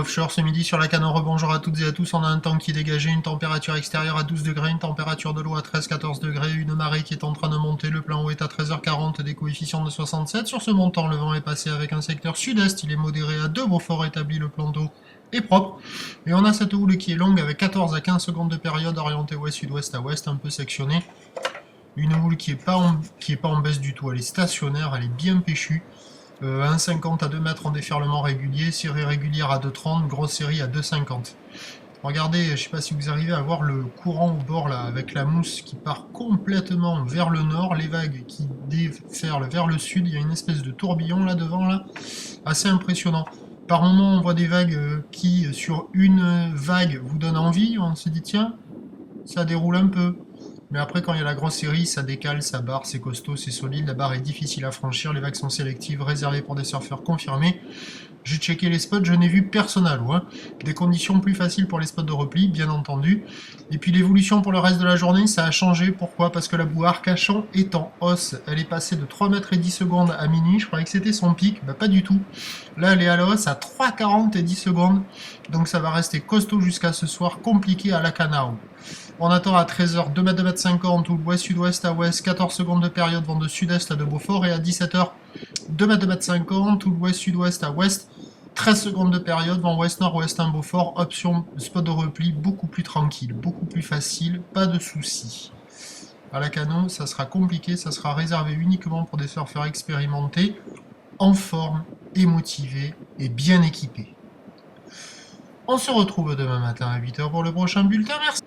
offshore ce midi sur la Canon. Rebonjour à toutes et à tous. On a un temps qui est dégagé, une température extérieure à 12 degrés, une température de l'eau à 13-14 degrés, une marée qui est en train de monter. Le plan eau est à 13h40, des coefficients de 67. Sur ce montant, le vent est passé avec un secteur sud-est. Il est modéré à 2. Beaufort établi, le plan d'eau est propre. Et on a cette houle qui est longue avec 14 à 15 secondes de période, orientée ouest-sud-ouest à ouest, un peu sectionnée. Une houle qui est pas en baisse du tout. Elle est stationnaire, elle est bien péchue. 1,50 à 2 mètres en déferlement régulier, série régulière à 2,30, grosse série à 2,50. Regardez, je ne sais pas si vous arrivez à voir le courant au bord là, avec la mousse qui part complètement vers le nord, les vagues qui déferlent vers le sud, il y a une espèce de tourbillon là devant, là, assez impressionnant. Par moments, on voit des vagues qui, sur une vague, vous donnent envie, on se dit tiens, ça déroule un peu. Mais après, quand il y a la grosse série, ça décale, ça barre, c'est costaud, c'est solide, la barre est difficile à franchir, les vagues sont sélectives, réservées pour des surfeurs confirmés. J'ai checké les spots, je n'ai vu personne à l'eau. Des conditions plus faciles pour les spots de repli, bien entendu. Et puis l'évolution pour le reste de la journée, ça a changé. Pourquoi? Parce que la boue Arcachon est en hausse. Elle est passée de 3 mètres et 10 secondes à minuit. Je croyais que c'était son pic. Bah, pas du tout. Là, elle est à la hausse à 3,40 et 10 secondes. Donc ça va rester costaud jusqu'à ce soir, compliqué à la Canao. On attend à 13h 2 mètres 50, ou ouest-sud-ouest à ouest, 14 secondes de période, vent de sud-est à de Beaufort, et à 17h 2 mètres 50, ou ouest-sud-ouest à ouest, 13 secondes de période, vent ouest-nord-ouest à Beaufort, option spot de repli beaucoup plus tranquille, beaucoup plus facile, pas de soucis. À la Canon, ça sera compliqué, ça sera réservé uniquement pour des surfeurs expérimentés, en forme et motivés et bien équipés. On se retrouve demain matin à 8h pour le prochain bulletin, merci.